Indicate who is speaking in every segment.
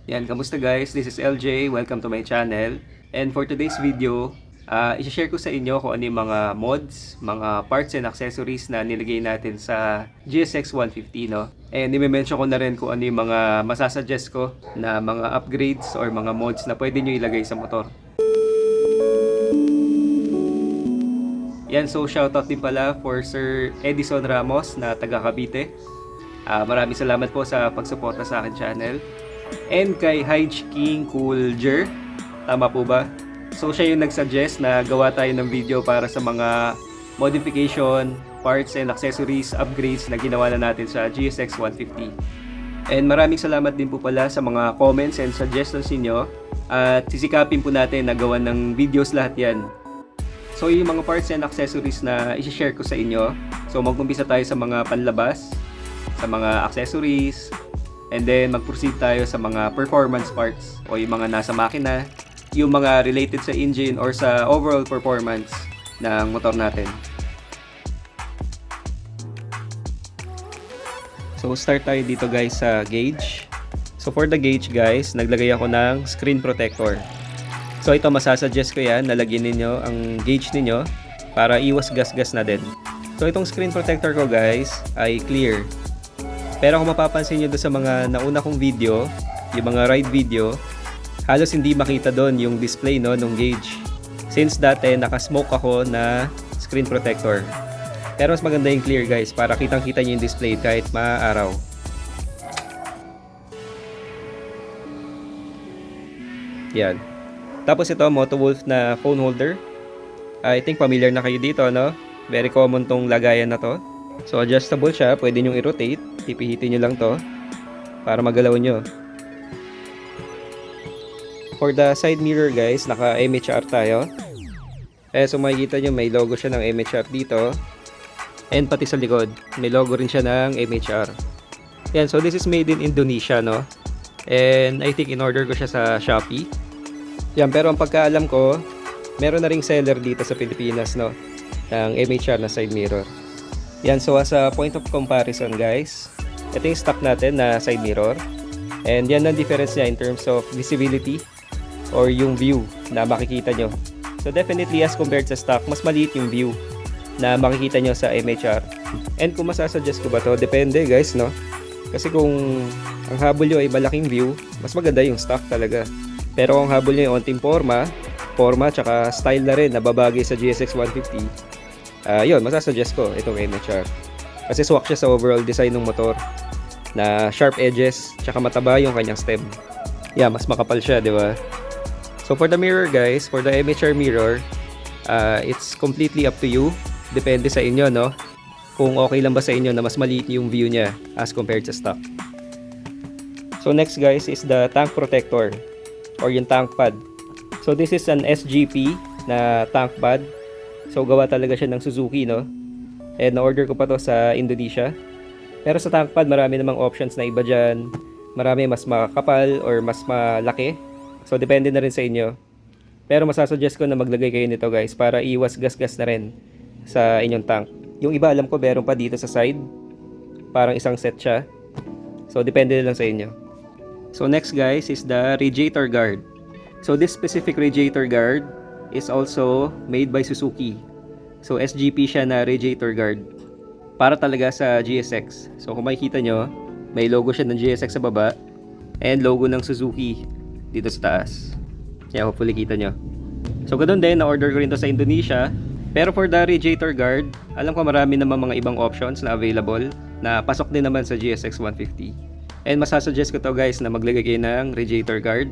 Speaker 1: Yan, kamusta guys? This is LJ. Welcome to my channel. And for today's video, i-share ko sa inyo kung ano yung mga mods, mga parts and accessories na nilagay natin sa GSX 150, no? And i-mention ko na rin kung ano yung mga masasuggest ko na mga upgrades or mga mods na pwede nyo ilagay sa motor. Yan, so shoutout din pala for Sir Edison Ramos na taga Cavite. Maraming salamat po sa pagsuporta sa akin channel. And kay Hyge King Coolger, tama po ba? So siya yung nagsuggest na gawa tayo ng video para sa mga modification, parts and accessories, upgrades na ginawa na natin sa GSX 150. And maraming salamat din po pala sa mga comments and suggestions niyo. At sisikapin po natin na gawa ng videos lahat yan. So yung mga parts and accessories na i-share ko sa inyo. So mag-umpisa tayo sa mga panlabas, sa mga accessories, and then mag-proceed tayo sa mga performance parts o yung mga nasa makina, yung mga related sa engine or sa overall performance ng motor natin. So start tayo dito guys sa gauge. So for the gauge guys, naglagay ako ng screen protector. So ito masasuggest ko yan, nalagyan ninyo ang gauge ninyo para iwas gas-gas na din. So itong screen protector ko guys ay clear. Pero kung mapapansin nyo doon sa mga nauna kong video, yung mga ride video, halos hindi makita doon yung display no, nung gauge. Since dati nakasmoke ako na screen protector. Pero mas maganda yung clear guys para kitang-kita nyo yung display kahit maaraw. Yan. Tapos ito, Motowolf na phone holder. I think familiar na kayo dito, no? Very common tong lagayan na to. So adjustable siya, pwede nyo i-rotate. Pipihitin nyo lang to para magalaw nyo. For the side mirror guys, naka MHR tayo. So makikita nyo may logo siya ng MHR dito. And pati sa likod, may logo rin siya ng MHR. Yan, so this is made in Indonesia, no? And I think in-order ko siya sa Shopee. Yan, pero ang pagkaalam ko, meron na ring seller dito sa Pilipinas, no? Ng MHR na side mirror. Yan, so as a point of comparison guys, ito yung stock natin na side mirror. And yan ang difference niya in terms of visibility or yung view na makikita nyo. So definitely as compared sa stock, mas maliit yung view na makikita nyo sa MHR. And kung masasuggest ko ba to, depende guys, no? Kasi kung ang habol nyo ay malaking view, mas maganda yung stock talaga. Pero kung habol nyo yung onting forma tsaka style na rin na babagay sa GSX 150, yun, masasuggest ko itong MHR. Kasi swak siya sa overall design ng motor na sharp edges, tsaka mataba yung kanyang stem. Yeah, mas makapal siya, di ba? So for the mirror guys, for the MHR mirror, it's completely up to you. Depende sa inyo, no? Kung okay lang ba sa inyo na mas maliit yung view niya as compared sa stock. So next guys is the tank protector or yung tank pad. So this is an SGP na tank pad. So gawa talaga siya ng Suzuki, no? And na-order ko pa to sa Indonesia. Pero sa tank pad, marami namang options na iba dyan. Marami mas makakapal or mas malaki. So depende na rin sa inyo. Pero masasuggest ko na maglagay kayo nito guys para iwas gas-gas na rin sa inyong tank. Yung iba alam ko meron pa dito sa side. Parang isang set siya. So depende na lang sa inyo. So next guys is the radiator guard. So this specific radiator guard is also made by Suzuki. So SGP siya na radiator guard para talaga sa GSX. So kung makikita nyo, may logo siya ng GSX sa baba and logo ng Suzuki dito sa taas. Kaya hopefully kita nyo. So ganoon din, na-order ko rin to sa Indonesia. Pero for the radiator guard, alam ko marami naman mga ibang options na available na pasok din naman sa GSX 150. And masasuggest ko to guys na maglagay kayo ng radiator guard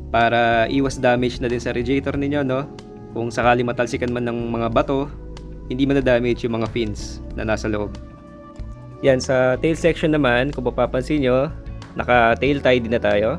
Speaker 1: para iwas damage na din sa radiator ninyo, no? Kung sakali matalsikan man ng mga bato, hindi man na-damage yung mga fins na nasa loob. Yan, sa tail section naman, kung mapapansin nyo, naka-tail tie din na tayo.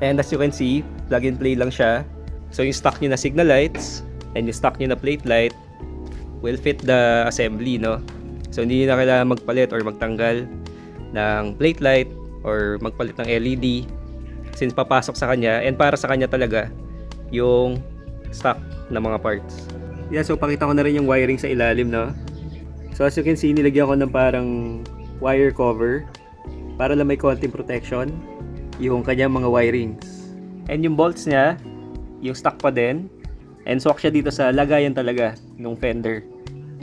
Speaker 1: And as you can see, plug and play lang siya. So yung stock nyo na signal lights and yung stock nyo na plate light will fit the assembly, no? So hindi na kailangan magpalit or magtanggal ng plate light or magpalit ng LED since papasok sa kanya and para sa kanya talaga yung stock na mga parts. Yeah, so pakita ko na rin yung wiring sa ilalim, no? So as you can see, nilagyan ko ng parang wire cover para lang may konting protection. yung kanyang mga wirings. And yung bolts niya, yung stock pa din. And swak siya dito sa lagayan talaga ng fender.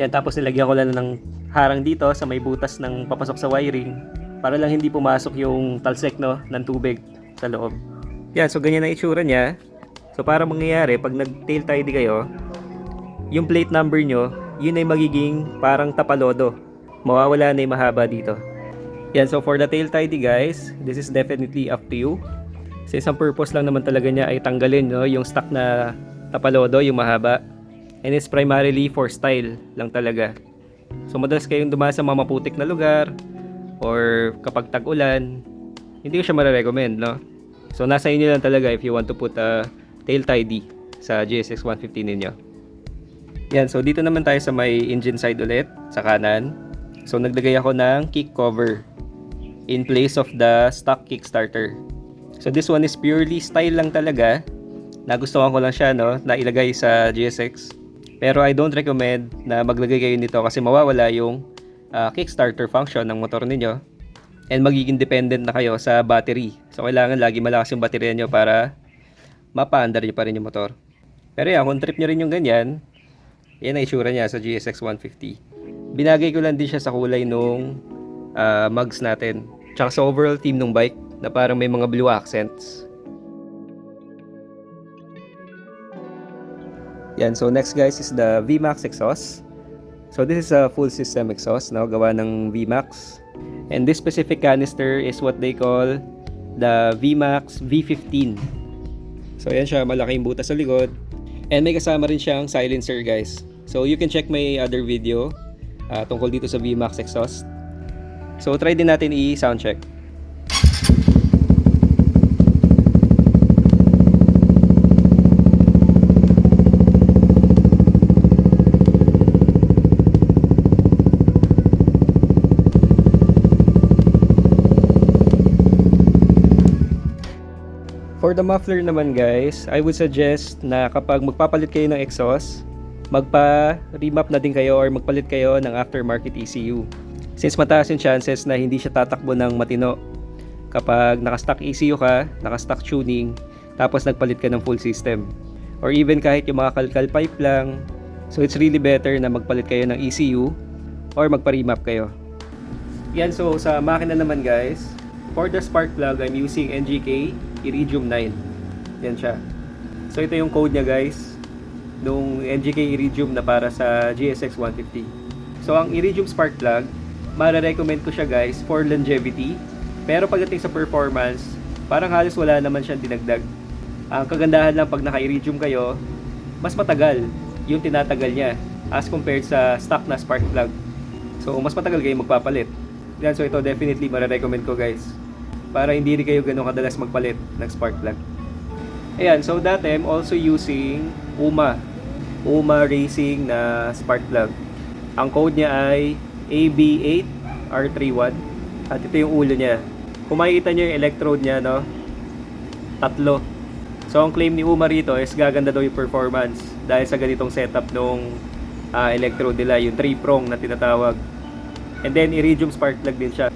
Speaker 1: Yan, tapos nilagyan ko lang ng harang dito sa may butas ng papasok sa wiring para lang hindi pumasok yung talsek, no, ng tubig sa loob. Yan, so ganyan ang itsura niya. So para mangyayari, pag nag-tail tidy kayo, yung plate number nyo, yun ay magiging parang tapalodo. Mawawala na yung mahaba dito. Yan, so for the tail tidy guys, this is definitely up to you. Since ang purpose lang naman talaga niya ay tanggalin, no, yung stock na tapalodo, yung mahaba. And it's primarily for style lang talaga. So madalas kayong dumaan sa mga maputik na lugar or kapag tag-ulan, hindi ko siya marirecommend, no? So nasa inyo lang talaga if you want to put a tail tidy sa GSX 150 ninyo. Yan, so dito naman tayo sa may engine side ulit, sa kanan. So naglagay ako ng kick cover in place of the stock kickstarter. So this one is purely style lang talaga. Nagustuhan ko lang siya, no, na ilagay sa GSX. Pero I don't recommend na maglagay kayo nito kasi mawawala yung kickstarter function ng motor ninyo. And magiging dependent na kayo sa battery. So kailangan lagi malakas yung baterya nyo para mapaandar nyo pa rin yung motor. Pero yan, kung trip nyo rin yung ganyan, yan ang itsura niya sa GSX 150. Binagay ko lang din siya sa kulay nung mugs natin. Tsaka sa overall theme ng bike na parang may mga blue accents. Yan, so next guys is the VMAX exhaust. So this is a full system exhaust, no, gawa ng VMAX. And this specific canister is what they call the VMAX V15. So yan siya, malaki yung butas sa likod. And may kasama rin siyang silencer guys. So you can check my other video tungkol dito sa VMAX exhaust. So try din natin i-sound check. For the muffler naman guys, I would suggest na kapag magpapalit kayo ng exhaust, magpa-remap na din kayo or magpalit kayo ng aftermarket ECU. Since mataas yung chances na hindi siya tatakbo ng matino kapag naka-stock ECU ka, naka-stock tuning, tapos nagpalit ka ng full system. Or even kahit yung mga kalkal pipe lang. So it's really better na magpalit kayo ng ECU or magpa-remap kayo. Yan, so sa makina naman guys, for the spark plug, I'm using NGK Iridium 9. Yan siya. So ito yung code niya guys, nung NGK Iridium na para sa GSX 150. So ang Iridium spark plug, mare-recommend ko siya guys for longevity. Pero pagdating sa performance, parang halos wala naman siyang dinagdag. Ang kagandahan lang pag naka-Iridium kayo, mas matagal yung tinatagal niya as compared sa stock na spark plug. So mas matagal kayo magpapalit. Yan, so ito definitely mare-recommend ko guys, para hindi rin kayo ganun kadalas magpalit ng spark plug. Ayan, so dati I'm also using UMA Racing na spark plug. Ang code niya ay AB8R31 at ito yung ulo niya. Kung makikita nyo yung electrode niya, no, tatlo. So ang claim ni UMA rito is gaganda daw yung performance dahil sa ganitong setup nung electrode nila, yung 3-prong na tinatawag. And then iridium spark plug din siya.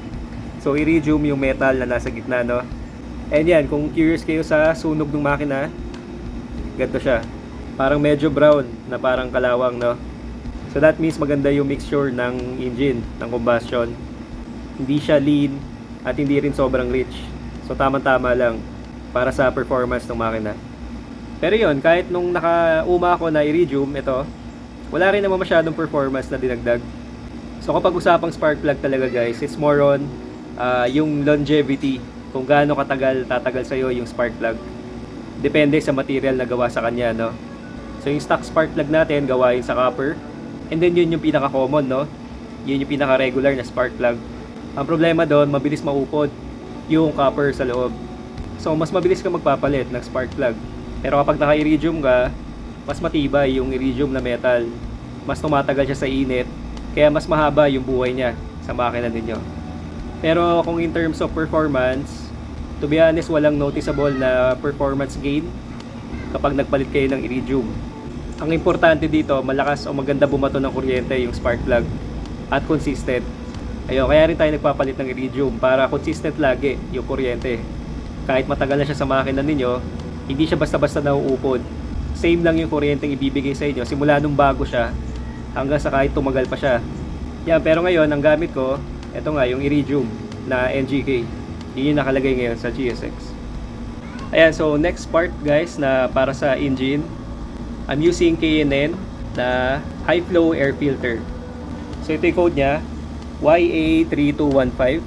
Speaker 1: So iridium yung metal na nasa gitna, no. And yan, kung curious kayo sa sunog ng makina, ganito siya. Parang medyo brown na parang kalawang, no. So that means maganda yung mixture ng engine, ng combustion. Hindi siya lean at hindi rin sobrang rich. So tama-tama lang para sa performance ng makina. Pero yun, kahit nung naka-uma ako na iridium, ito, wala rin naman masyadong performance na dinagdag. So kapag usapang spark plug talaga guys, it's more on yung longevity, kung gaano katagal tatagal sa'yo yung spark plug. Depende sa material na gawa sa kanya, no. So yung stock spark plug natin gawain sa copper, and then yun yung pinaka common, no, yun yung pinaka regular na spark plug. Ang problema doon, mabilis maupod yung copper sa loob. So mas mabilis ka magpapalit ng spark plug. Pero kapag naka iridium ka, mas matibay yung iridium na metal, mas tumatagal siya sa init, kaya mas mahaba yung buhay niya sa makina ninyo. Pero kung in terms of performance, to be honest, walang noticeable na performance gain kapag nagpalit kayo ng iridium. Ang importante dito, malakas o maganda bumato ng kuryente yung spark plug at consistent. Ayun, kaya rin tayo nagpapalit ng iridium para consistent lagi yung kuryente kahit matagal na siya sa makina ninyo, hindi siya basta-basta nauupod. Same lang yung kuryenteng ibibigay sa inyo simula nung bago siya hanggang sa kahit tumagal pa siya. Yan, pero ngayon ang gamit ko, ito nga yung Iridium na NGK. Yun yung nakalagay ngayon sa GSX. Ayan, so next part guys na para sa engine, I'm using K&N na high flow air filter. So ito yung code niya, YA3215.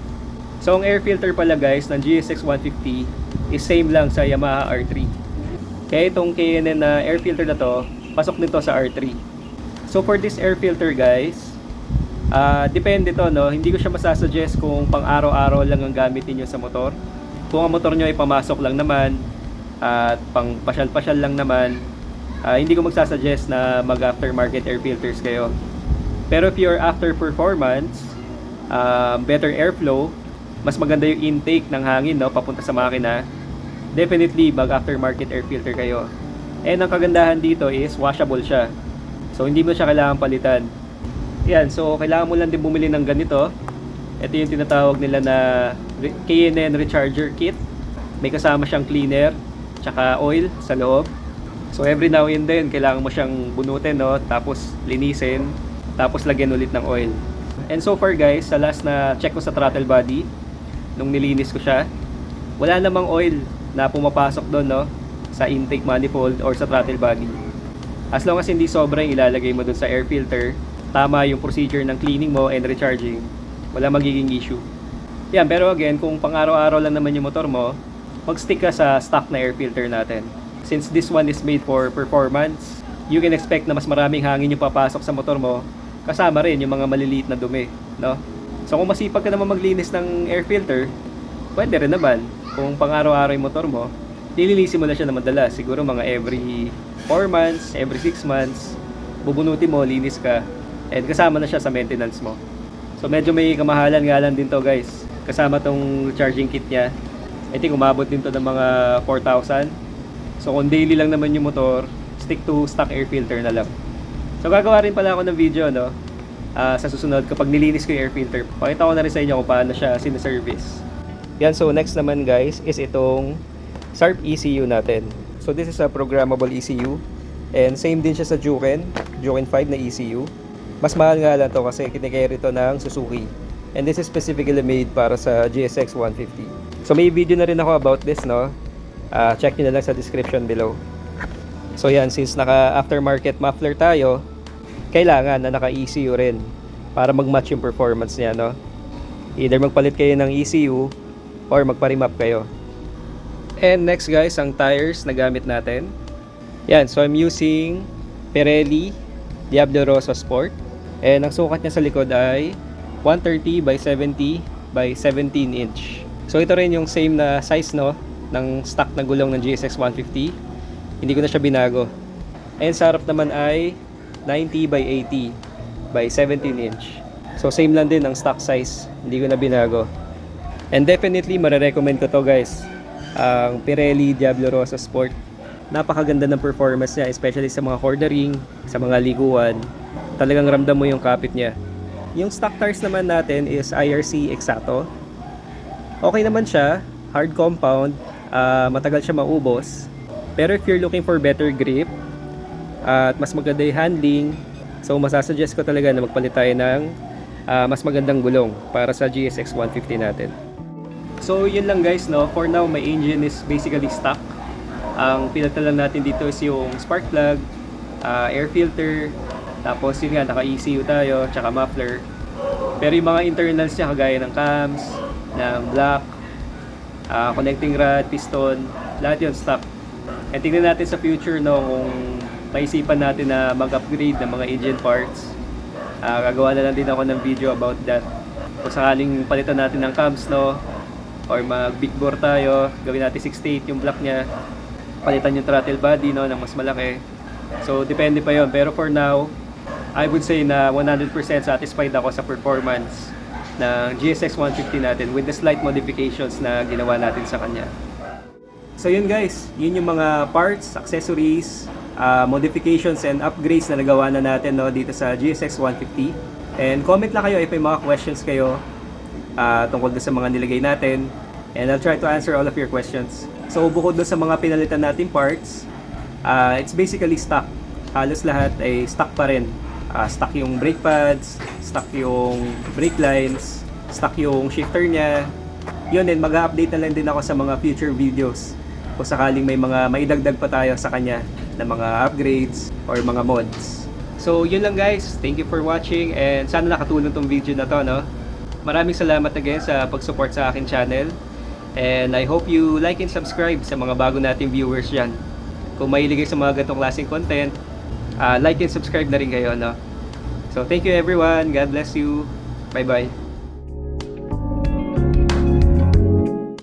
Speaker 1: So ang air filter pala guys ng GSX 150 is same lang sa Yamaha R3. Kaya itong K&N na air filter na to, pasok nito sa R3. So for this air filter guys, depende to, no? Hindi ko siya masasuggest kung pang araw-araw lang ang gamit niyo sa motor. Kung ang motor nyo ay pamasok lang naman at pang pasyal-pasyal lang naman, hindi ko magsasuggest na mag aftermarket air filters kayo. Pero if you're after performance, better airflow, mas maganda yung intake ng hangin, no, papunta sa makina, definitely mag aftermarket air filter kayo. And ang kagandahan dito is washable siya. So hindi mo siya kailangan palitan. Yan, so kailangan mo lang din bumili ng ganito. Ito yung tinatawag nila na K&N Recharger Kit. May kasama siyang cleaner, tsaka oil sa loob. So every now and then, kailangan mo siyang bunutin, no? Tapos linisin, tapos lagyan ulit ng oil. And so far guys, sa last na check ko sa throttle body, nung nilinis ko siya, wala namang oil na pumapasok doon, no? Sa intake manifold or sa throttle body. As long as hindi sobrang ilalagay mo doon sa air filter, tama yung procedure ng cleaning mo and recharging, wala magiging issue. Yan, pero again, kung pang araw-araw lang naman yung motor mo, mag-stick ka sa stock na air filter natin. Since this one is made for performance, you can expect na mas maraming hangin yung papasok sa motor mo, kasama rin yung mga maliliit na dumi, no? So kung masipag ka naman maglinis ng air filter, pwede rin naman. Kung pang araw-araw yung motor mo, nililisin mo na siya na madalas. Siguro mga every 4 months, every 6 months, bubunutin mo, linis ka, and kasama na siya sa maintenance mo. So medyo may kamahalan nga lang din to guys. Kasama tong charging kit niya. I think umabot din to ng mga 4,000. So kung daily lang naman yung motor, stick to stock air filter na lang. So gagawa rin pala ako ng video, no? Sa susunod kapag nilinis ko yung air filter. Pakita ko na rin sa inyo kung paano siya sinaservice. Yan, so next naman guys is itong Sharp ECU natin. So this is a programmable ECU. And same din siya sa Juken 5 na ECU. Mas mahal nga lang to kasi kinikerry to ng Suzuki. And this is specifically made para sa GSX 150. So may video na rin ako about this, no? Check nyo na lang sa description below. So yan, since naka aftermarket muffler tayo, kailangan na naka ECU rin para mag-match yung performance niya, no? Either magpalit kayo ng ECU or magpa-remap kayo. And next guys, ang tires na gamit natin. Yan, so I'm using Pirelli Diablo Rosso Sport. And ang sukat niya sa likod ay 130 by 70 by 17 inch. So ito rin yung same na size, no, ng stock na gulong ng GSX 150. Hindi ko na siya binago. And sa harap naman ay 90 by 80 by 17 inch. So same lang din ang stock size. Hindi ko na binago. And definitely marirecommend ko to guys. Ang Pirelli Diablo Rosso Sport. Napakaganda ng performance niya, especially sa mga cornering, sa mga liguan. Talagang ramdam mo yung kapit niya. Yung stock tires naman natin is IRC Exacto. Okay naman siya, hard compound, matagal siya maubos. Pero if you're looking for better grip at mas maganda yung handling, so masasuggest ko talaga na magpalit tayo ng mas magandang gulong para sa GSX 150 natin. So yun lang guys, no? For now, my engine is basically stock. Ang pinalitan lang natin dito is yung spark plug, air filter, tapos yun nga, naka-ECU tayo, tsaka muffler. Pero yung mga internals niya, kagaya ng cams, ng block, connecting rod, piston, lahat yun stock. And tingnan natin sa future, no, kung maisipan natin na mag-upgrade ng mga engine parts. Gagawa na lang din ako ng video about that. Kung sakaling palitan natin ng cams, no, or mag-big bore tayo, gawin natin 68 yung block niya, palitan yung throttle body, no, ng mas malaki. So depende pa yon. Pero for now, I would say na 100% satisfied ako sa performance ng GSX 150 natin with the slight modifications na ginawa natin sa kanya. So yun guys, yun yung mga parts, accessories, modifications and upgrades na nagawa na natin, no, dito sa GSX 150. And comment lang kayo if may mga questions kayo tungkol sa mga nilagay natin. And I'll try to answer all of your questions. So bukod doon sa mga pinalitan natin parts, it's basically stock. Halos lahat ay stock pa rin. Stock yung brake pads, stock yung brake lines, stock yung shifter niya. Yun din, mag-update na lang din ako sa mga future videos kung sakaling may mga maidagdag pa tayo sa kanya na mga upgrades or mga mods. So yun lang guys, thank you for watching and sana nakatulong tong video na to, no? Maraming salamat again sa pag-support sa akin channel and I hope you like and subscribe sa mga bago nating viewers dyan. Kung mahilig kayo sa mga ganitong klaseng content, like and subscribe na rin kayo, no? So thank you everyone, God bless you, bye bye.